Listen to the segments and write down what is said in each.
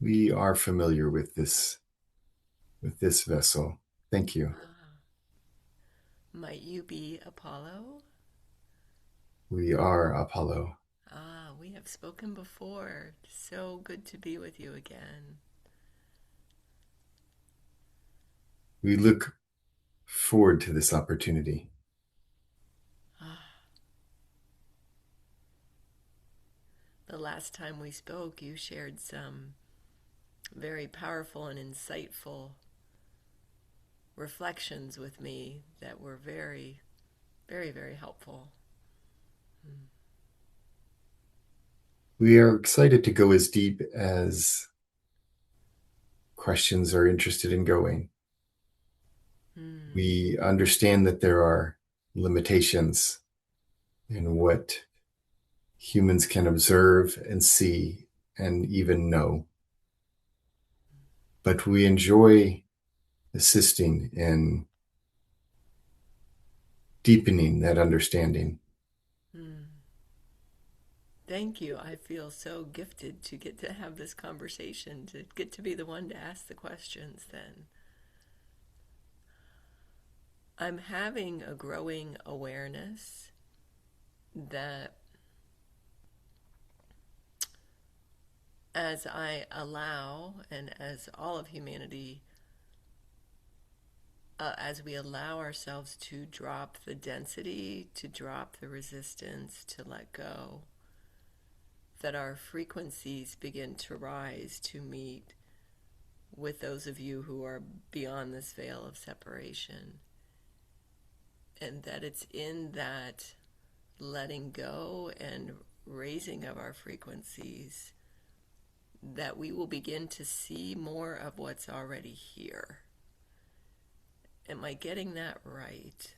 We are familiar with this vessel. Thank you. Might you be Apollo? We are Apollo. We have spoken before. So good to be with you again. We look forward to this opportunity. The last time we spoke, you shared some very powerful and insightful reflections with me that were very, very, very helpful. We are excited to go as deep as questions are interested in going. Mm. We understand that there are limitations in what humans can observe and see and even know. But we enjoy assisting in deepening that understanding. Mm. Thank you. I feel so gifted to get to have this conversation, to get to be the one to ask the questions then. I'm having a growing awareness that as I allow, and as all of humanity, as we allow ourselves to drop the density, to drop the resistance, to let go, that our frequencies begin to rise to meet with those of you who are beyond this veil of separation. And that it's in that letting go and raising of our frequencies that we will begin to see more of what's already here. Am I getting that right?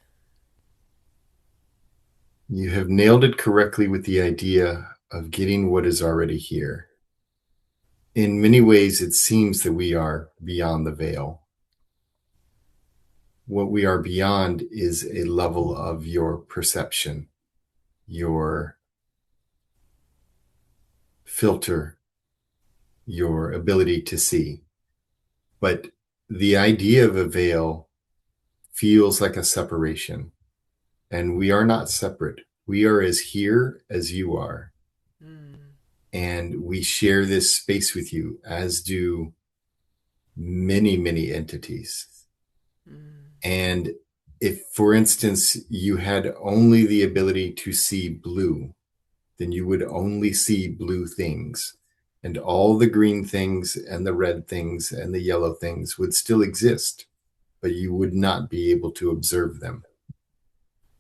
You have nailed it correctly with the idea of getting what is already here. In many ways, it seems that we are beyond the veil. What we are beyond is a level of your perception, your filter, your ability to see. But the idea of a veil feels like a separation, and we are not separate. We are as here as you are, Mm, and we share this space with you, as do many, many entities. mm, And if, for instance, you had only the ability to see blue, then you would only see blue things. And all the green things and the red things and the yellow things would still exist, but you would not be able to observe them.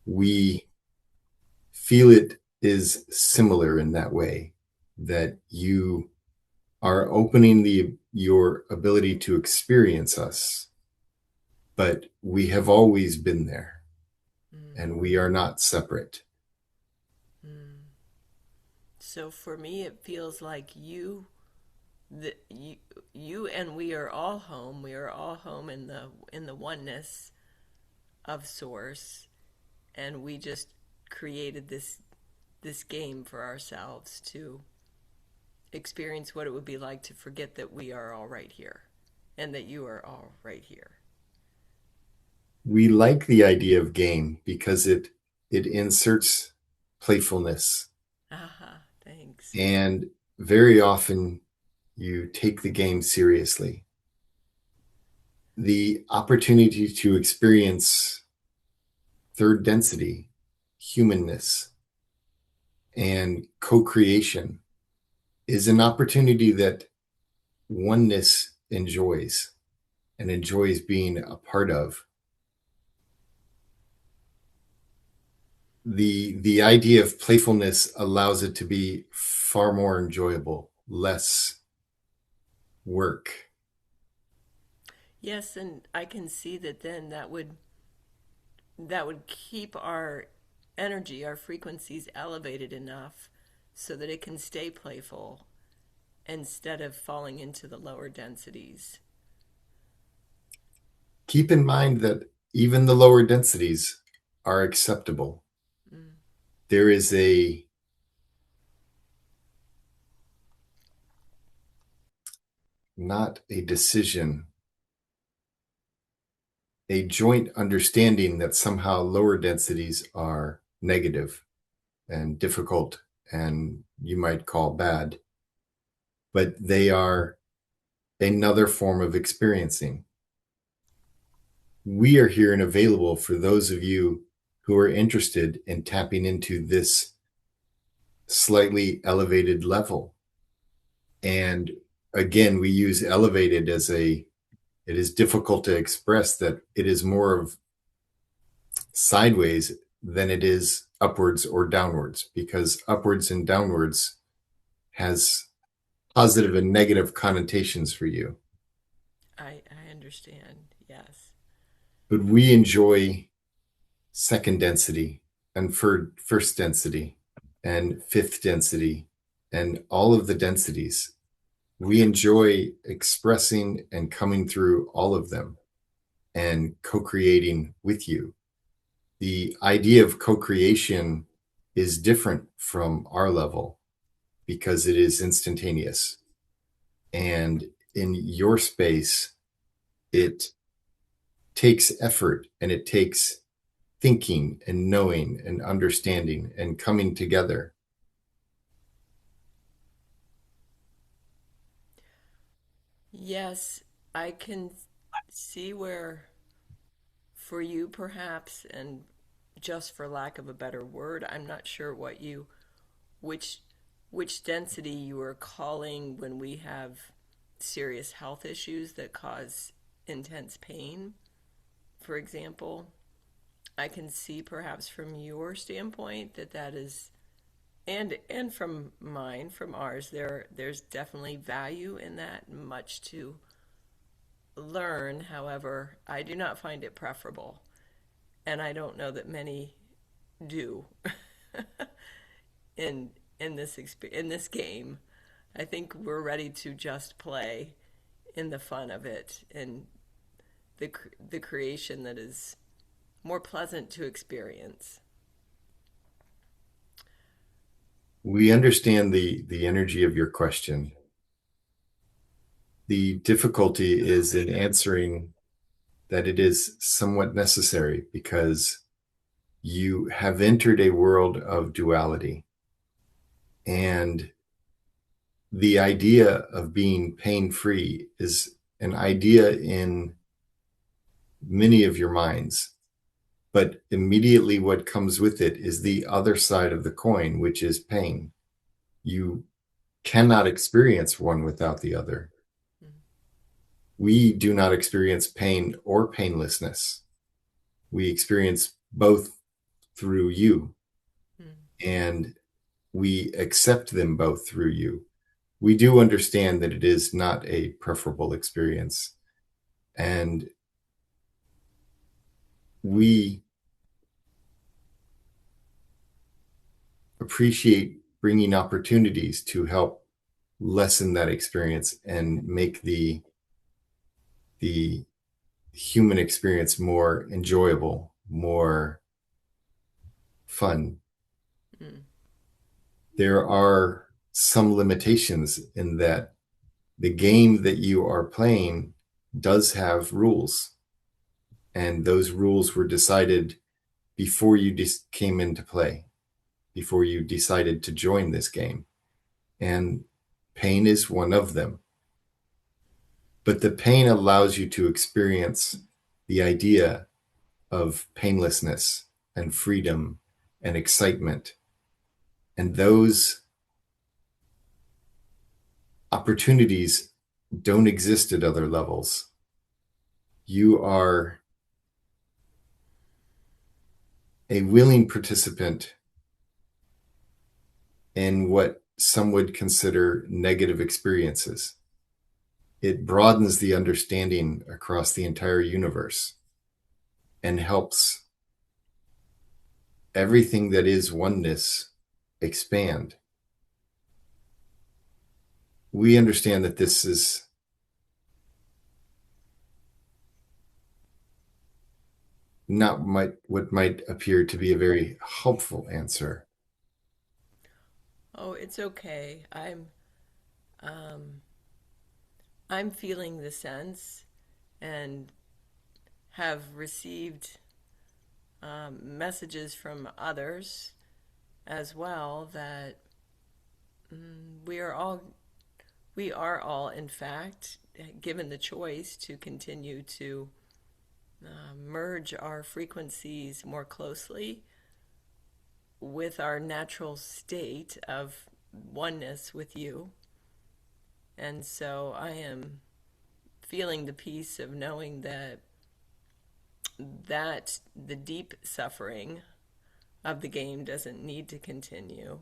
We feel it is similar in that way, that you are opening your ability to experience us, but we have always been there and mm, we are not separate. mm. So for me, it feels like the, you, you and we are all home. We are all home in the oneness of Source, and we just created this game for ourselves to experience what it would be like to forget that we are all right here, and that you are all right here. We like the idea of game because it inserts playfulness, Aha, thanks. and very often you take the game seriously. The opportunity to experience third density, humanness, and co-creation is an opportunity that oneness enjoys and enjoys being a part of. The idea of playfulness allows it to be far more enjoyable, less work. Yes, and I can see that then that would keep our energy, our frequencies elevated enough so that it can stay playful instead of falling into the lower densities. Keep in mind that even the lower densities are acceptable. Mm, There is not a decision, a joint understanding that somehow lower densities are negative and difficult and you might call bad, but they are another form of experiencing. We are here and available for those of you who are interested in tapping into this slightly elevated level. And again, we use elevated as it is difficult to express that it is more of sideways than it is upwards or downwards, because upwards and downwards has positive and negative connotations for you. I understand. Yes. But we enjoy second density and first density and fifth density and all of the densities. We enjoy expressing and coming through all of them and co-creating with you. The idea of co-creation is different from our level because it is instantaneous. And in your space, it takes effort and it takes thinking and knowing and understanding and coming together. Yes, I can see where, for you perhaps, and just for lack of a better word, I'm not sure which which density you are calling when we have serious health issues that cause intense pain, for example. I can see perhaps from your standpoint that that is, and from mine, from ours, there's definitely value in that, much to learn. However, I do not find it preferable, and I don't know that many do in this game. I think we're ready to just play in the fun of it and the creation that is more pleasant to experience. We understand the energy of your question. The difficulty is in answering that it is somewhat necessary because you have entered a world of duality. And the idea of being pain free is an idea in many of your minds. But immediately what comes with it is the other side of the coin, which is pain. You cannot experience one without the other. We do not experience pain or painlessness. We experience both through you, Mm. and we accept them both through you. We do understand that it is not a preferable experience. And we appreciate bringing opportunities to help lessen that experience and make the human experience more enjoyable, more fun. Mm. There are some limitations in that the game that you are playing does have rules, and those rules were decided before you came into play, before you decided to join this game. And pain is one of them. But the pain allows you to experience the idea of painlessness and freedom and excitement. And those opportunities don't exist at other levels. You are a willing participant in what some would consider negative experiences. It broadens the understanding across the entire universe and helps everything that is oneness expand. We understand that this is not what might appear to be a very helpful answer. Oh, it's okay. Um, I'm feeling the sense and have received messages from others as well that we are all in fact given the choice to continue to merge our frequencies more closely with our natural state of oneness with you. And so I am feeling the peace of knowing that the deep suffering of the game doesn't need to continue.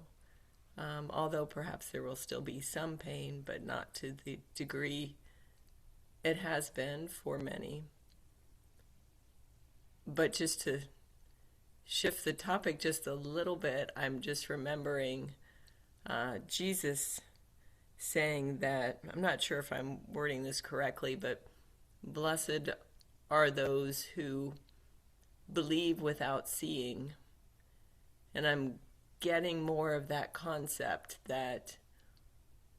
Although perhaps there will still be some pain, but not to the degree it has been for many. But just to shift the topic just a little bit, I'm just remembering Jesus saying that, I'm not sure if I'm wording this correctly, but blessed are those who believe without seeing. And I'm getting more of that concept that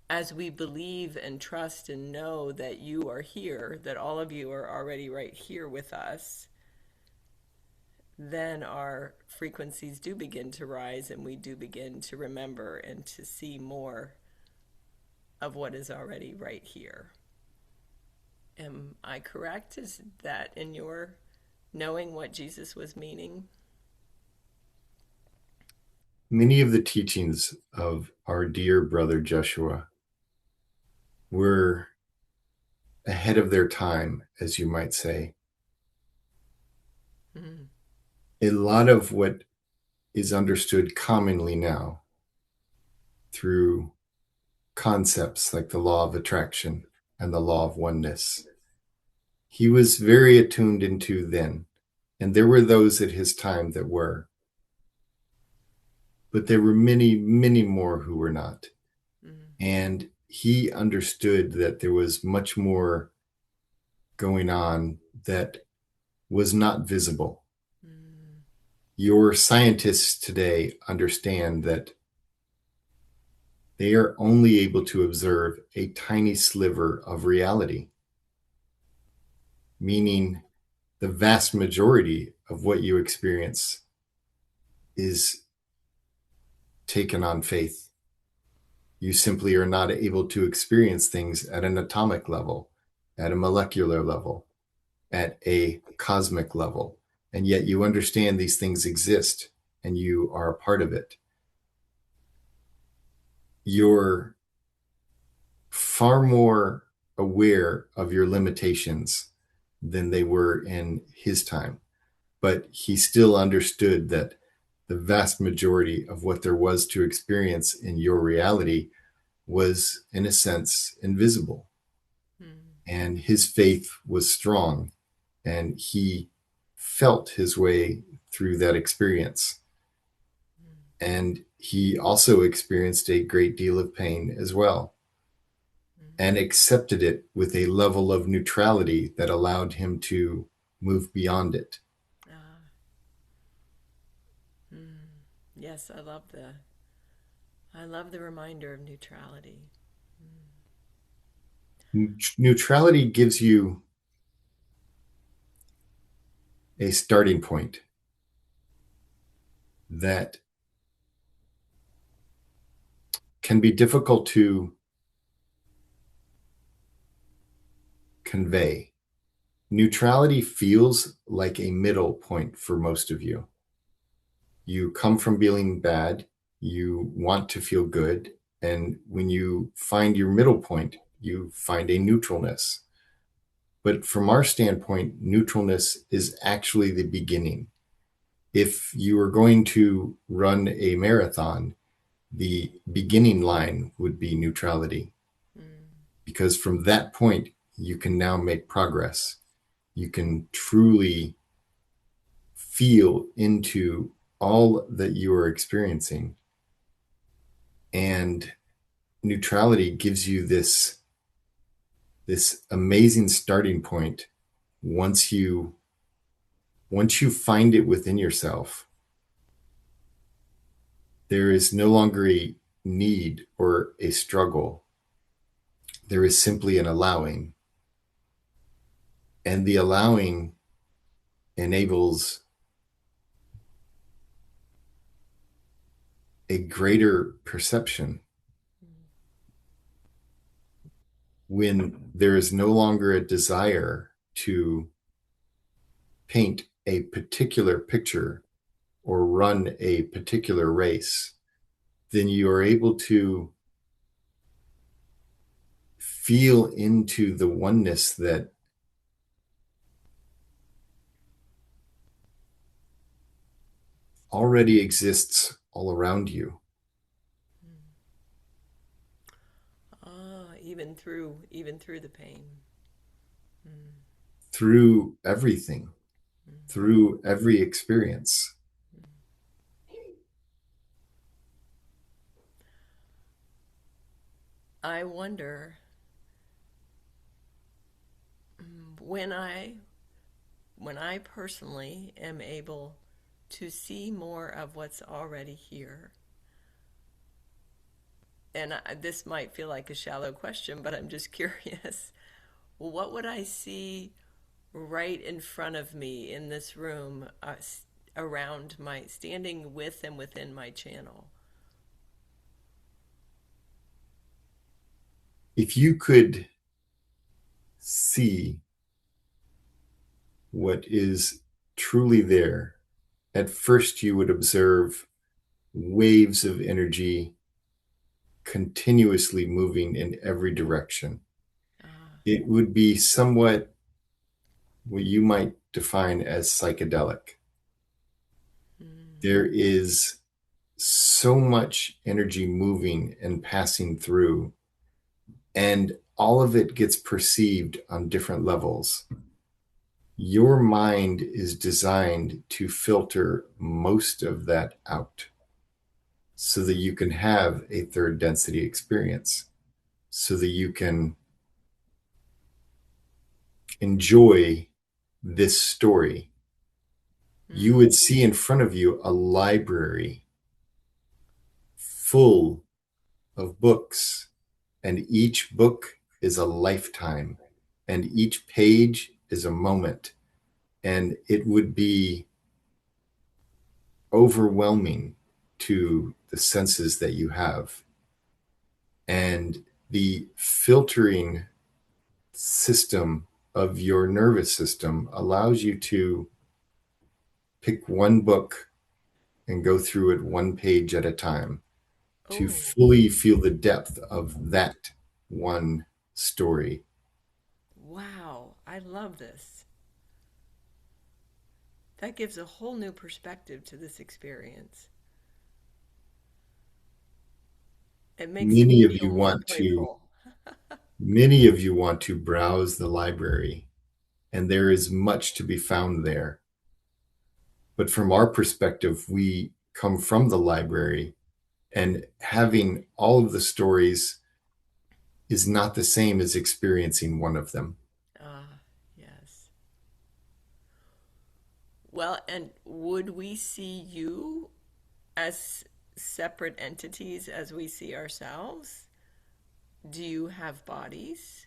as we believe and trust and know that you are here, that all of you are already right here with us, then our frequencies do begin to rise and we do begin to remember and to see more of what is already right here. Am I correct? Is that in your knowing what Jesus was meaning? Many of the teachings of our dear brother Joshua were ahead of their time, as you might say. Mm-hmm. A lot of what is understood commonly now through concepts like the law of attraction and the law of oneness, he was very attuned into then. And there were those at his time that were. But there were many, many more who were not. Mm-hmm. And he understood that there was much more going on that was not visible. Mm-hmm. Your scientists today understand that they are only able to observe a tiny sliver of reality, meaning the vast majority of what you experience is taken on faith. You simply are not able to experience things at an atomic level, at a molecular level, at a cosmic level. And yet you understand these things exist and you are a part of it. You're far more aware of your limitations than they were in his time. But he still understood that the vast majority of what there was to experience in your reality was, in a sense, invisible. Mm-hmm. And his faith was strong, and he felt his way through that experience. And he also experienced a great deal of pain as well, and accepted it with a level of neutrality that allowed him to move beyond it. Ah. Mm. Yes, I love the reminder of neutrality. Neutrality gives you a starting point that can be difficult to convey. Neutrality feels like a middle point for most of you. You come from feeling bad, you want to feel good, and when you find your middle point, you find a neutralness. But from our standpoint, neutralness is actually the beginning. If you are going to run a marathon, the beginning line would be neutrality, Mm. because from that point, you can now make progress. You can truly feel into all that you are experiencing. And neutrality gives you this amazing starting point. Once you find it within yourself, there is no longer a need or a struggle. there is simply an allowing. And the allowing enables a greater perception when there is no longer a desire to paint a particular picture or run a particular race, then you are able to feel into the oneness that already exists all around you. Even through the pain. Through everything, through every experience. I wonder when I personally am able to see more of what's already here. And this might feel like a shallow question, but I'm just curious. What would I see right in front of me in this room, around my, standing with and within my channel? If you could see what is truly there, at first you would observe waves of energy continuously moving in every direction. Ah, It would be somewhat what you might define as psychedelic. mm, There is so much energy moving and passing through, and all of it gets perceived on different levels. Your mind is designed to filter most of that out so that you can have a third density experience, so that you can enjoy this story. You mm. would see in front of you a library full of books, and each book is a lifetime, and each page is a moment. And it would be overwhelming to the senses that you have. And the filtering system of your nervous system allows you to pick one book and go through it one page at a time to Oh, fully feel the depth of that one story. wow. I love this. That gives a whole new perspective to this experience. It makes it Many of you feel more want to playful. many of you want to browse the library, and there is much to be found there. But from our perspective, we come from the library, and having all of the stories is not the same as experiencing one of them. Ah, yes. Well, and would we see you as separate entities as we see ourselves? Do you have bodies?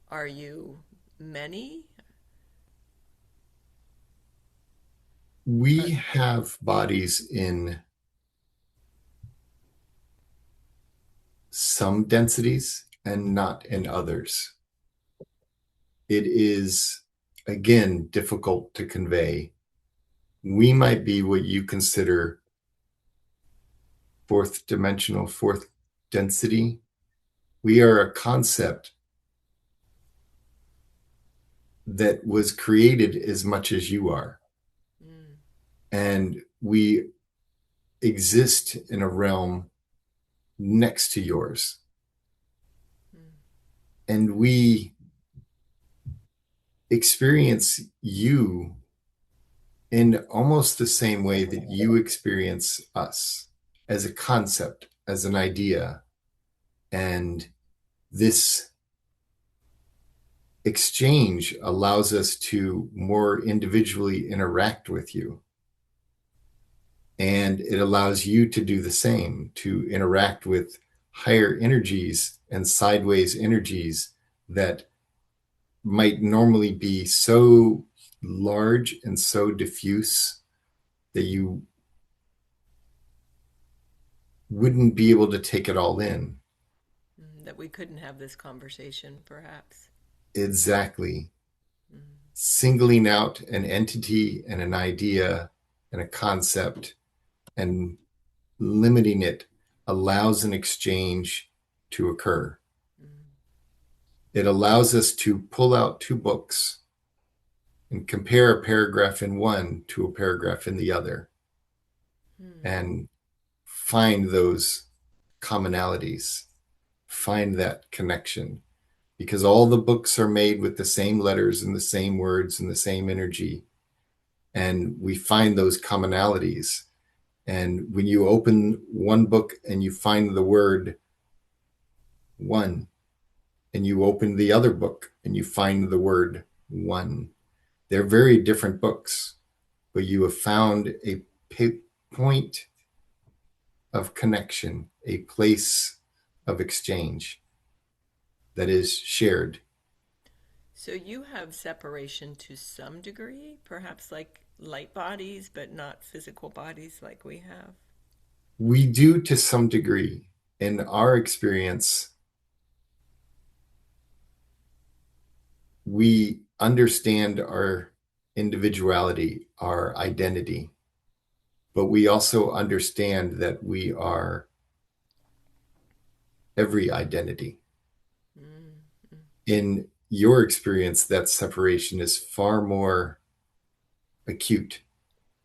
Are you many? Uh, We have bodies in some densities and not in others. It is, again, difficult to convey. We might be what you consider fourth dimensional, fourth density. We are a concept that was created as much as you are. mm, And we exist in a realm next to yours. mm. And we experience you in almost the same way that you experience us, as a concept, as an idea. And this exchange allows us to more individually interact with you. And it allows you to do the same, to interact with higher energies and sideways energies that might normally be so large and so diffuse that you wouldn't be able to take it all in. That we couldn't have this conversation, perhaps. Exactly. Mm. Singling out an entity and an idea and a concept and limiting it allows an exchange to occur. Mm. It allows us to pull out two books and compare a paragraph in one to a paragraph in the other Mm. and find those commonalities, find that connection. Because all the books are made with the same letters and the same words and the same energy. And we find those commonalities. And when you open one book and you find the word one, and you open the other book and you find the word one, they're very different books, but you have found a point of connection, a place of exchange that is shared. So you have separation to some degree, perhaps like light bodies, but not physical bodies like we have. We do to some degree. In our experience, we understand our individuality, our identity, but we also understand that we are every identity. Mm. In your experience, that separation is far more acute.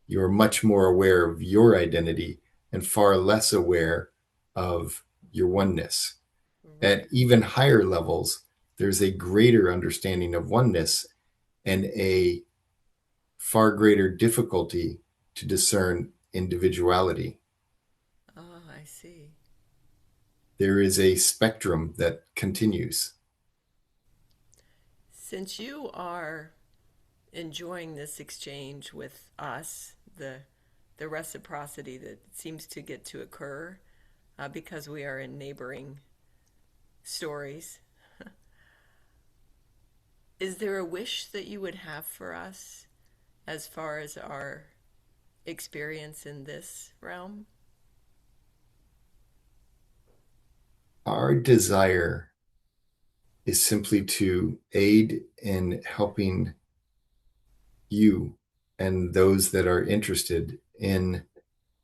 You're much more aware of your identity and far less aware of your oneness. Right. At even higher levels, there's a greater understanding of oneness and a far greater difficulty to discern individuality. Oh, I see. There is a spectrum that continues. Since you are enjoying this exchange with us, the reciprocity that seems to get to occur because we are in neighboring stories, is there a wish that you would have for us as far as our experience in this realm? Our desire is simply to aid in helping you and those that are interested in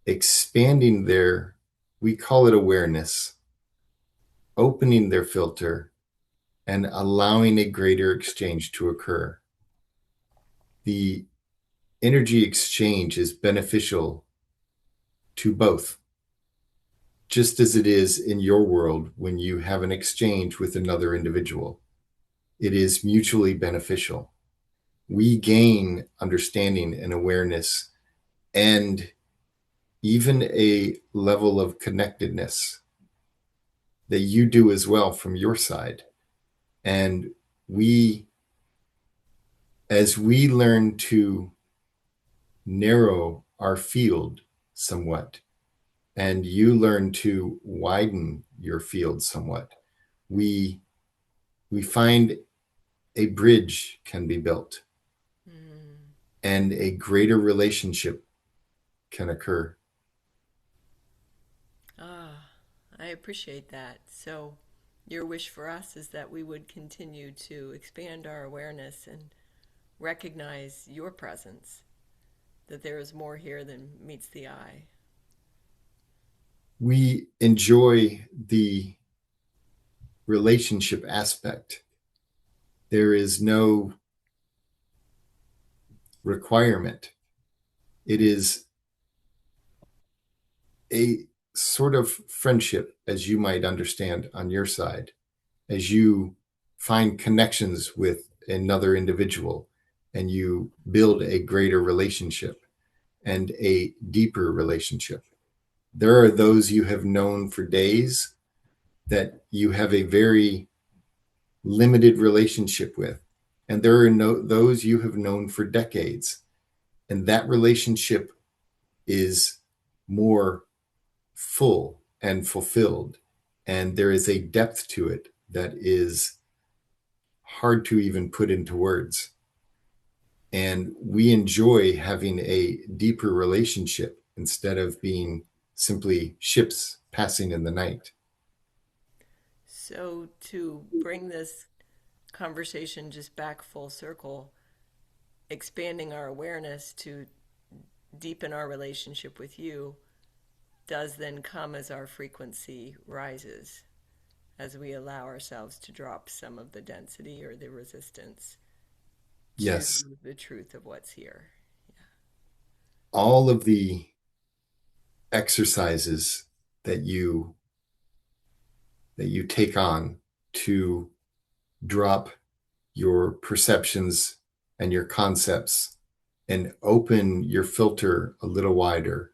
expanding their, we call it awareness, opening their filter and allowing a greater exchange to occur. The energy exchange is beneficial to both, just as it is in your world when you have an exchange with another individual. It is mutually beneficial. We gain understanding and awareness and even a level of connectedness that you do as well from your side. And we, as we learn to narrow our field somewhat, and you learn to widen your field somewhat, we we find a bridge can be built Mm. and a greater relationship can occur. Ah, I appreciate that. So, your wish for us is that we would continue to expand our awareness and recognize your presence, that there is more here than meets the eye. We enjoy the relationship aspect. There is no requirement. It is a sort of friendship, as you might understand on your side, as you find connections with another individual and you build a greater relationship and a deeper relationship. There are those you have known for days that you have a very limited relationship with. And there are those you have known for decades. And that relationship is more full and fulfilled And there is a depth to it that is hard to even put into words. And we enjoy having a deeper relationship instead of being simply ships passing in the night. So, to bring this conversation just back full circle, expanding our awareness to deepen our relationship with you does then come as our frequency rises, as we allow ourselves to drop some of the density or the resistance to Yes, the truth of what's here. all of the exercises that you take on to drop your perceptions and your concepts and open your filter a little wider.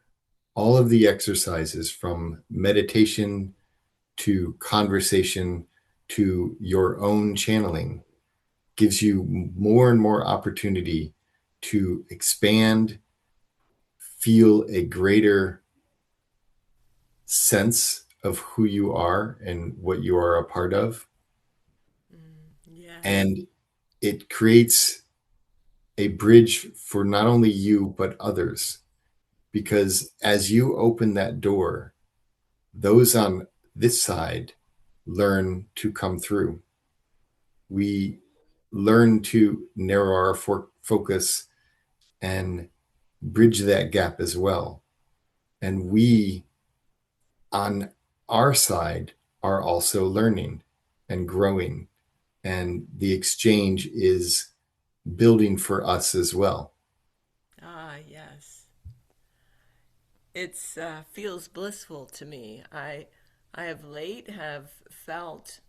All of the exercises from meditation to conversation to your own channeling gives you more and more opportunity to expand, feel a greater sense of who you are and what you are a part of. Yes. And it creates a bridge for not only you, but others. Because as you open that door, those on this side learn to come through. We learn to narrow our focus and bridge that gap as well. And we, on our side, are also learning and growing. And the exchange is building for us as well. Ah, yes. It's feels blissful to me. I have late have felt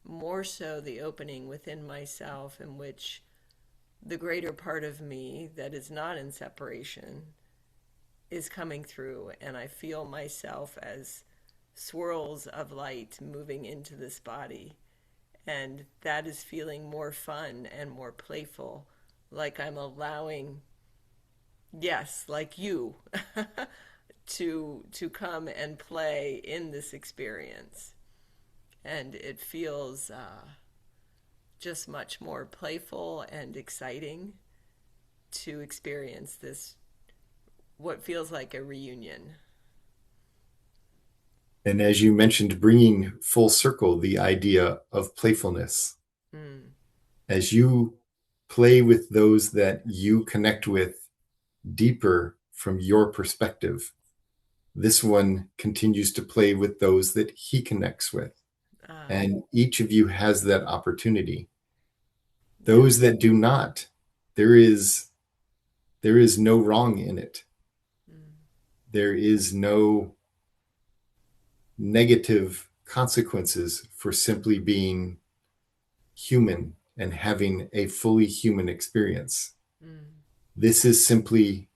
more so the opening within myself in which the greater part of me that is not in separation is coming through, and I feel myself as swirls of light moving into this body, and that is feeling more fun and more playful, like I'm allowing, yes, like you, to come and play in this experience. And it feels just much more playful and exciting to experience this, what feels like a reunion. And as you mentioned, bringing full circle the idea of playfulness. Mm. As you play with those that you connect with deeper from your perspective, this one continues to play with those that he connects with. Ah, And each of you has that opportunity. yeah. Those that do not, there is there is no wrong in it. Mm. There is no negative consequences for simply being human and having a fully human experience. Mm. This is simply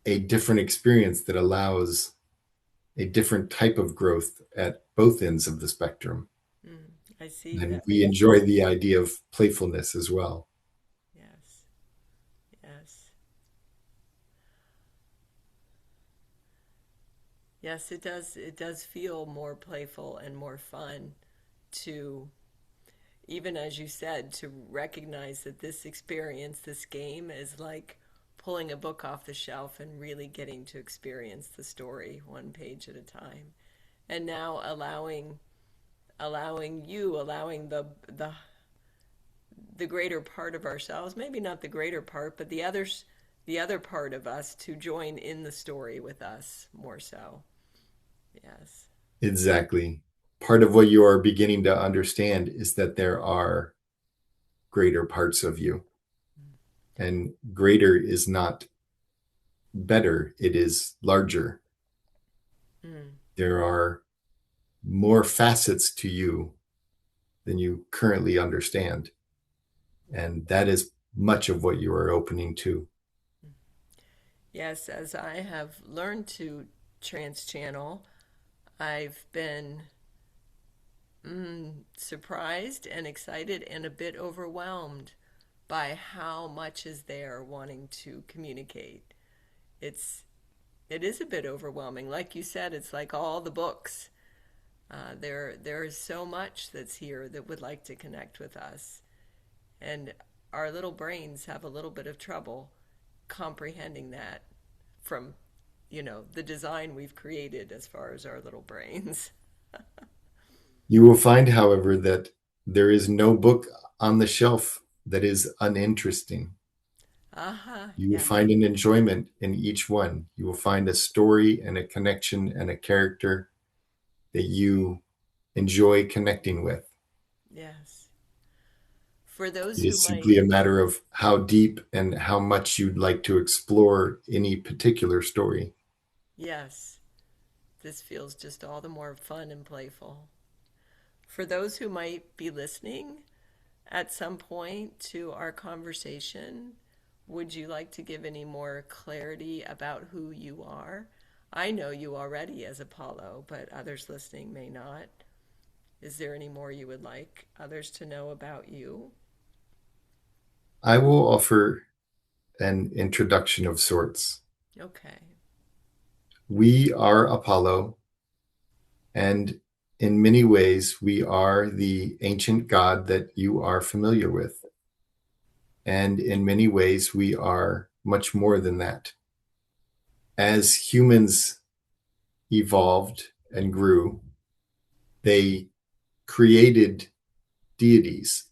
a different experience that allows a different type of growth at both ends of the spectrum. Mm. I see And that. we enjoy the idea of playfulness as well. Yes. Yes. Yes, it does. It does feel more playful and more fun to, even as you said, to recognize that this experience, this game, is like pulling a book off the shelf and really getting to experience the story one page at a time. And now allowing the greater part of ourselves, maybe not the greater part, but the other part of us to join in the story with us more so. Yes. Exactly. Part of what you are beginning to understand is that there are greater parts of you, and greater is not better, it is larger. Mm. There are more facets to you than you currently understand. And that is much of what you are opening to. Yes, as I have learned to trans channel, I've been surprised and excited and a bit overwhelmed by how much is there wanting to communicate. It's it is a bit overwhelming. Like you said, it's like all the books. There is so much that's here that would like to connect with us, and our little brains have a little bit of trouble comprehending that from, the design we've created as far as our little brains. You will find, however, that there is no book on the shelf that is uninteresting. Aha, You will yes, find an enjoyment in each one. You will find a story and a connection and a character that you enjoy connecting with. yes. For those It who is might, simply a matter of how deep and how much you'd like to explore any particular story. yes, this feels just all the more fun and playful. For those who might be listening at some point to our conversation, would you like to give any more clarity about who you are? I know you already as Apollo, but others listening may not. Is there any more you would like others to know about you? I will offer an introduction of sorts. Okay. We are Apollo, and in many ways, we are the ancient god that you are familiar with. And in many ways, we are much more than that. As humans evolved and grew, they created deities.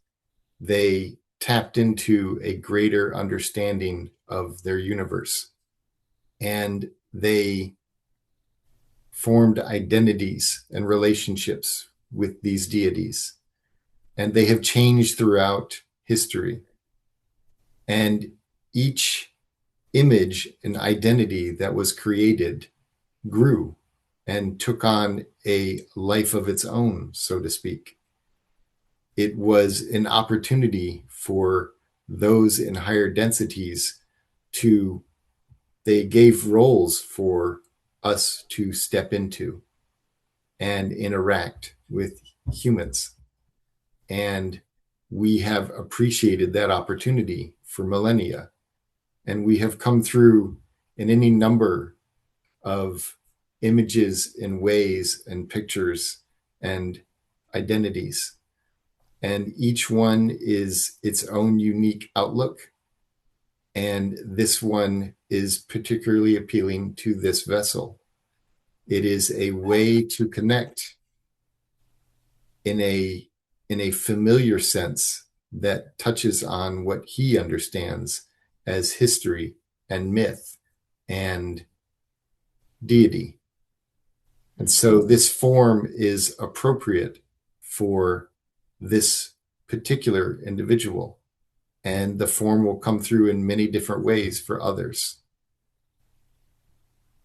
They tapped into a greater understanding of their universe. And they formed identities and relationships with these deities. And they have changed throughout history. And each image and identity that was created grew and took on a life of its own, so to speak. It was an opportunity for those in higher densities to, they gave roles for us to step into and interact with humans. And we have appreciated that opportunity for millennia. And we have come through in any number of images and ways and pictures and identities. And each one is its own unique outlook. And this one is particularly appealing to this vessel. It is a way to connect in a familiar sense that touches on what he understands as history and myth and deity. And Mm-hmm. so this form is appropriate for this particular individual. And the form will come through in many different ways for others.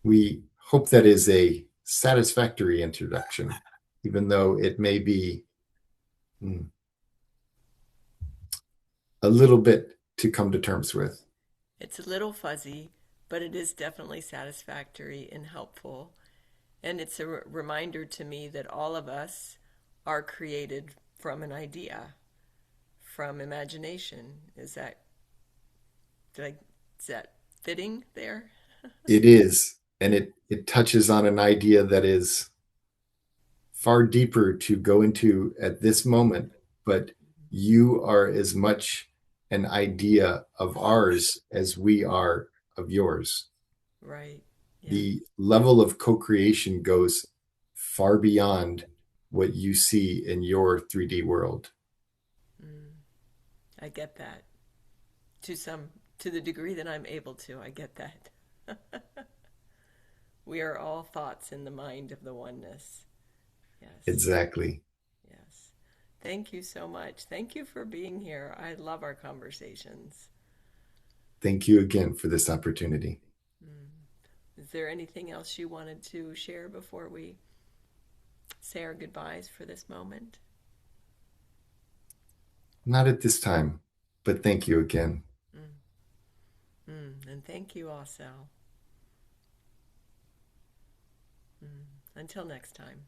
We hope that is a satisfactory introduction, even though it may be a little bit to come to terms with. It's a little fuzzy, but it is definitely satisfactory and helpful. And it's a reminder to me that all of us are created from an idea, from imagination. Did I, is that fitting there? It is, and it touches on an idea that is far deeper to go into at this moment, but you are as much an idea of ours as we are of yours. Right. Yes. The level of co-creation goes far beyond what you see in your 3D world. Mm, I get that. To some, to the degree that I'm able to, I get that. We are all thoughts in the mind of the oneness. Yes. Exactly. Yes. Thank you so much. Thank you for being here. I love our conversations. Thank you again for this opportunity. Mm. Is there anything else you wanted to share before we say our goodbyes for this moment? Not at this time, but thank you again. Mm. And thank you also. Until next time.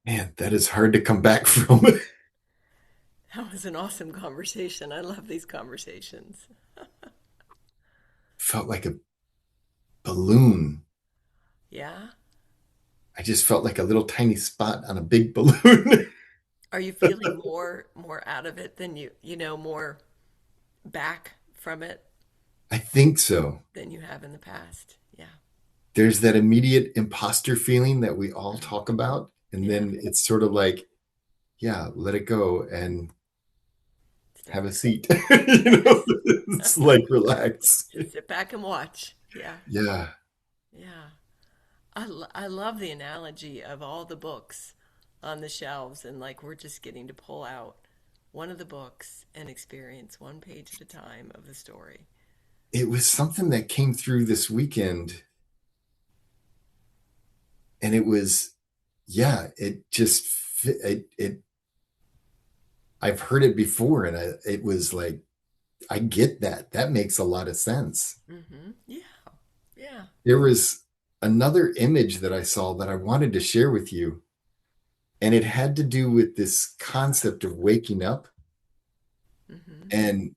Man, that is hard to come back from. That was an awesome conversation. I love these conversations. Felt like a balloon. Yeah? I just felt like a little tiny spot on a big balloon. Are you feeling more out of it than more back from it I think so. than you have in the past? Yeah. There's that immediate imposter feeling that we all Mhm. talk about. And Yeah. then it's sort of like, yeah, let it go and Step have a back. seat. Yes. It's like relax. Just sit back and watch. Yeah. Yeah, Yeah. I love the analogy of all the books on the shelves, and like we're just getting to pull out one of the books and experience one page at a time of the story. it was something that came through this weekend, and it was, yeah, it just it. I've heard it before, and it was like, I get that. That makes a lot of sense. Yeah. Yeah. There was another image that I saw that I wanted to share with you, and it had to do with this concept of waking up. hmm And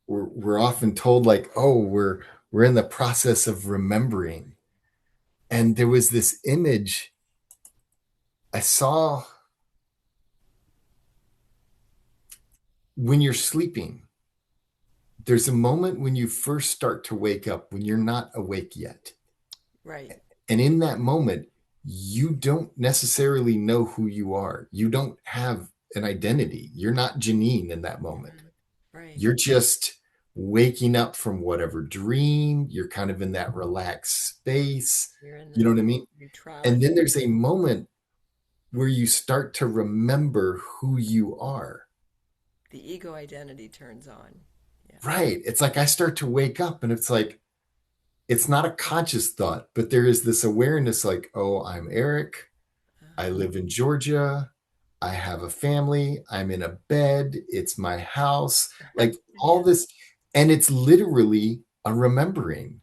we're often told like, oh, we're in the process of remembering. And there was this image I saw when you're sleeping. There's a moment when you first start to wake up when you're not awake yet. Right. And in that moment, you don't necessarily know who you are. You don't have an identity. You're not Janine in that moment. hmm Right. You're just waking up from whatever dream. You're kind of in that relaxed space. You're in You know the what I mean? And then neutrality. there's a moment where you start to remember who you are. The ego identity turns on. Yeah. Right. It's like I start to wake up and it's like, it's not a conscious thought, but there is this awareness like, oh, I'm Erik. I Uh-huh. live in Georgia. I have a family. I'm in a bed. It's my house. Like all Yeah. this. And it's literally a remembering.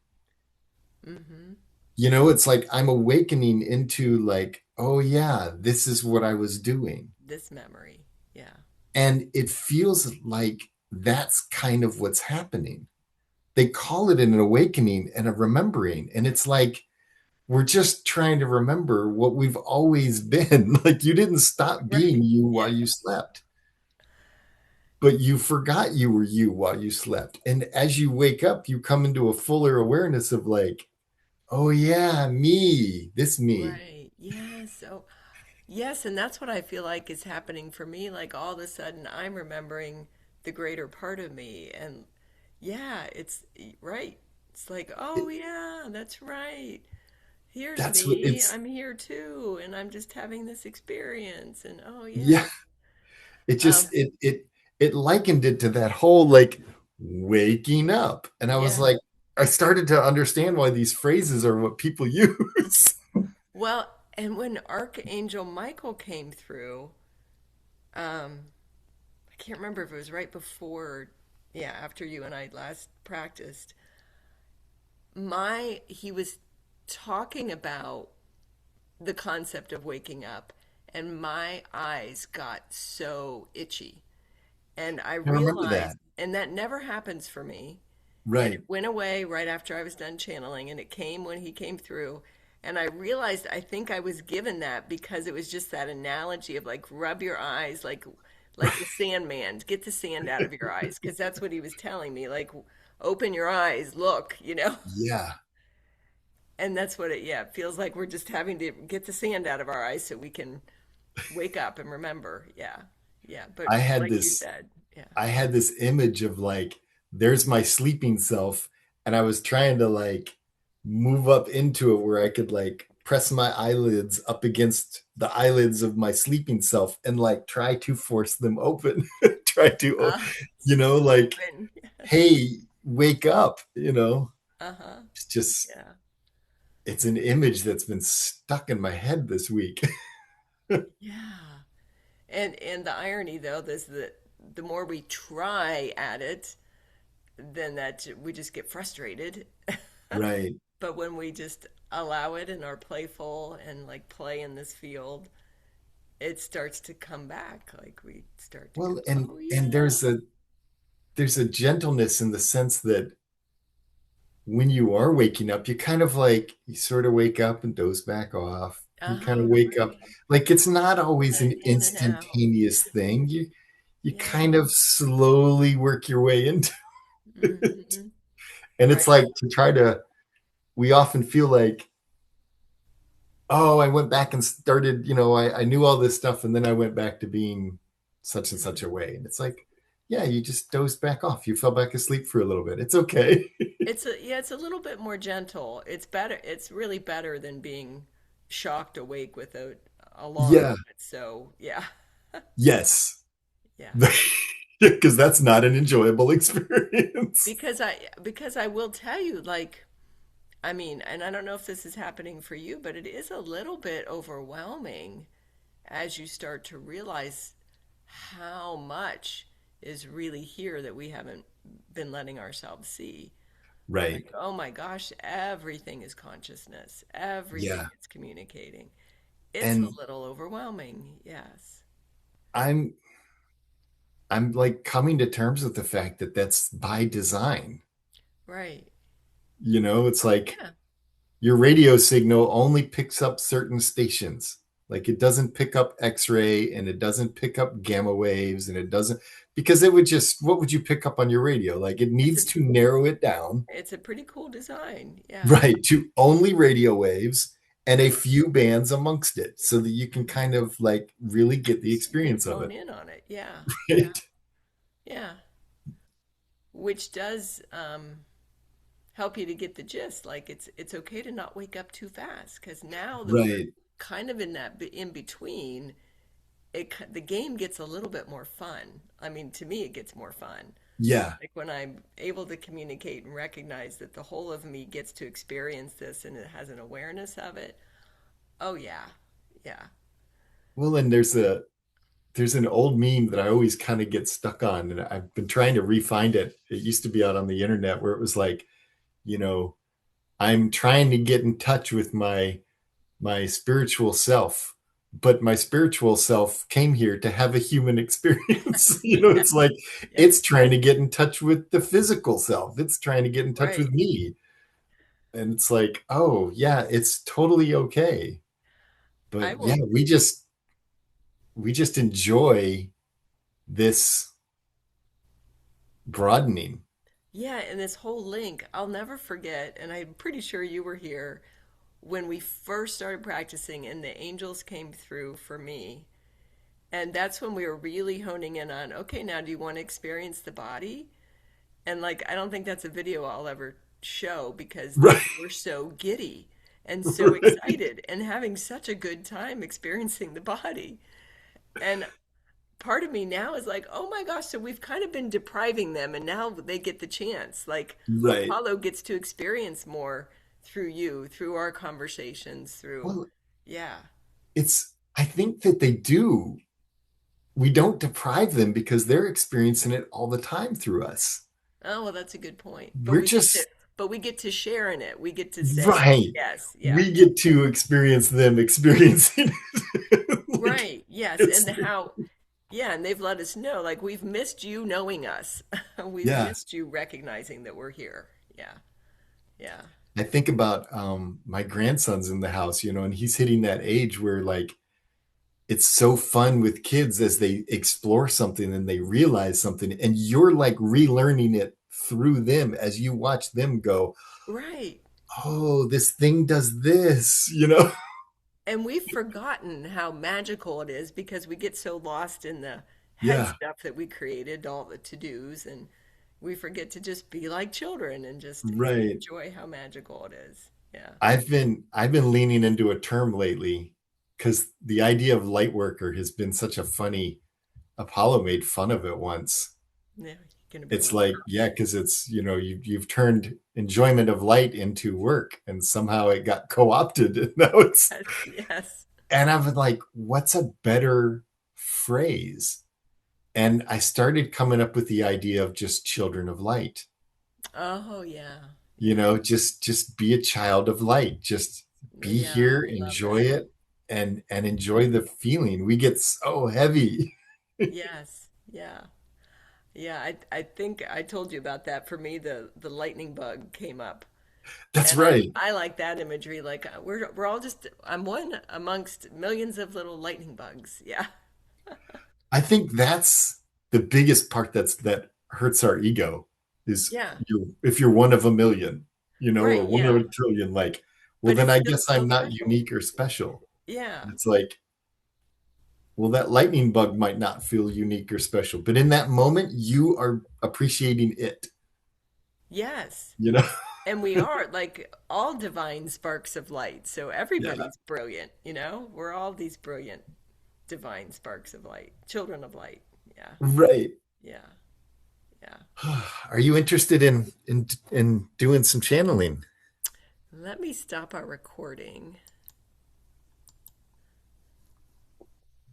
hmm It's like I'm awakening into like, oh, yeah, this is what I was doing. This memory. Yeah. And it feels like that's kind of what's happening. They call it an awakening and a remembering. And it's like, we're just trying to remember what we've always been. Like you didn't stop being Right. you while Yeah. you slept, but you forgot you were you while you slept. And as you wake up, you come into a fuller awareness of like, oh yeah, me, this me. Right. Yes. So, yes, and that's what I feel like is happening for me. Like all of a sudden, I'm remembering the greater part of me. And yeah, it's right. It's like, It, oh, yeah, that's right. Here's that's what me. it's, I'm here too. And I'm just having this experience. And oh, yeah. yeah. It just, Um, it likened it to that whole like waking up. And I was yeah. like, I started to understand why these phrases are what people use. Well, and when Archangel Michael came through, um, I can't remember if it was right before, yeah, after you and I last practiced. He was talking about the concept of waking up, and my eyes got so itchy. And I I remember realized, that. and that never happens for me. And Right. it went away right after I was done channeling, and it came when he came through. And I realized I think I was given that because it was just that analogy of like rub your eyes like the Sandman, get the sand out of your eyes, because that's what he was telling me. Like open your eyes, look. Yeah. And that's what it feels like we're just having to get the sand out of our eyes so we can wake up and remember. Yeah. Yeah. But I had like you this said, yeah. I had this image of like there's my sleeping self and I was trying to like move up into it where I could like press my eyelids up against the eyelids of my sleeping self and like try to force them open. Try to like Open. hey, wake up, Uh-huh. It's just Yeah. it's an image that's been stuck in my head this week. Yeah. And the irony though is that the more we try at it, then that we just get frustrated. Right. But when we just allow it and are playful and like play in this field, it starts to come back. Like we start to go, Well, oh and yeah. there's a gentleness in the sense that when you are waking up, you kind of like you sort of wake up and doze back off. You kind of Uh-huh, wake up. right. Like it's not always And an in and out. instantaneous thing. You Yeah. kind of slowly work your way into it. Hmm. And it's Right. like to try to we often feel like, oh, I went back and started, I knew all this stuff and then I went back to being such and such a Hmm. way. And it's like, yeah, you just dozed back off. You fell back asleep for a little bit. It's okay. It's a little bit more gentle. It's better. It's really better than being shocked awake without alarm. Yeah. So yeah, Yes. yeah. Because that's not an enjoyable experience. Because I will tell you, like, I mean, and I don't know if this is happening for you, but it is a little bit overwhelming as you start to realize how much is really here that we haven't been letting ourselves see. Right. Like, oh my gosh, everything is consciousness. Everything Yeah. is communicating. It's a And little overwhelming, yes. I'm I'm like coming to terms with the fact that that's by design. Right. It's like Yeah. your radio signal only picks up certain stations. Like it doesn't pick up X-ray and it doesn't pick up gamma waves and it doesn't because it would just what would you pick up on your radio? Like it It's needs a to narrow it down, it's a pretty cool design. Yeah. right, to only radio waves and a few bands amongst it so that you can Hmm. kind of like really get the So you can experience of hone it. in on it. Yeah. Yeah. Right? Yeah. Which does help you to get the gist. Like it's okay to not wake up too fast because now that we're Right. kind of in that in between, the game gets a little bit more fun. I mean, to me, it gets more fun. Yeah. Like when I'm able to communicate and recognize that the whole of me gets to experience this and it has an awareness of it. Oh yeah, yeah. Well, and there's an old meme that I always kind of get stuck on, and I've been trying to re-find it. It used to be out on the internet where it was like, you know, I'm trying to get in touch with my spiritual self, but my spiritual self came here to have a human experience. Yeah. It's like Yes. it's trying to get in touch with the physical self. It's trying to get in touch with Right. me. And it's like, oh yeah, it's totally okay. But I yeah, will. we just enjoy this broadening. Yeah, and this whole link, I'll never forget, and I'm pretty sure you were here when we first started practicing and the angels came through for me. And that's when we were really honing in on, okay, now do you want to experience the body? And like, I don't think that's a video I'll ever show because Right. we're so giddy and so Right. excited and having such a good time experiencing the body. And part of me now is like, oh my gosh, so we've kind of been depriving them and now they get the chance. Like Right. Apollo gets to experience more through you, through our conversations, through, Well, yeah. I think that they do. We don't deprive them because they're experiencing it all the time through us. Oh, well, that's a good point. We're just But we get to share in it. We get to say, right. yes, yeah. We get to experience them experiencing it. Like Right. Yes. it's And how, yeah, and they've let us know, like, we've missed you knowing us. We've yeah. missed you recognizing that we're here. Yeah. Yeah. I think about my grandson's in the house, and he's hitting that age where like it's so fun with kids as they explore something and they realize something, and you're like relearning it through them as you watch them go, Right. oh, this thing does this. And we've forgotten how magical it is because we get so lost in the head Yeah, stuff that we created, all the to-dos, and we forget to just be like children and just right. enjoy how magical it is. Yeah. I've been leaning into a term lately because the idea of light worker has been such a funny. Apollo made fun of it once. Yeah. You're gonna be a It's light like, yeah, because it's, you've turned enjoyment of light into work and somehow it got co-opted. And now it's, Yes, yes. and I was like, what's a better phrase? And I started coming up with the idea of just children of light. Oh yeah. Yeah. Just be a child of light. Just be Yeah, here, I love enjoy that. it. and enjoy the feeling. We get so heavy. Yes. Yeah. Yeah, I think I told you about that. For me, the lightning bug came up. That's And I right. I like that imagery. Like we're all just I'm one amongst millions of little lightning bugs. Yeah. I think that's the biggest part that hurts our ego is Yeah. you if you're one of a million, or Right, one of yeah. a trillion, like, well, But then it's I still guess so I'm not special. unique or special. Yeah. And it's like, well, that lightning bug might not feel unique or special, but in that moment, you are appreciating it, Yes. you know? And we are like all divine sparks of light. So Yeah, everybody's brilliant, you know? We're all these brilliant divine sparks of light, children of light. Yeah. right. Yeah. Yeah. Are you interested in doing some channeling? Let me stop our recording.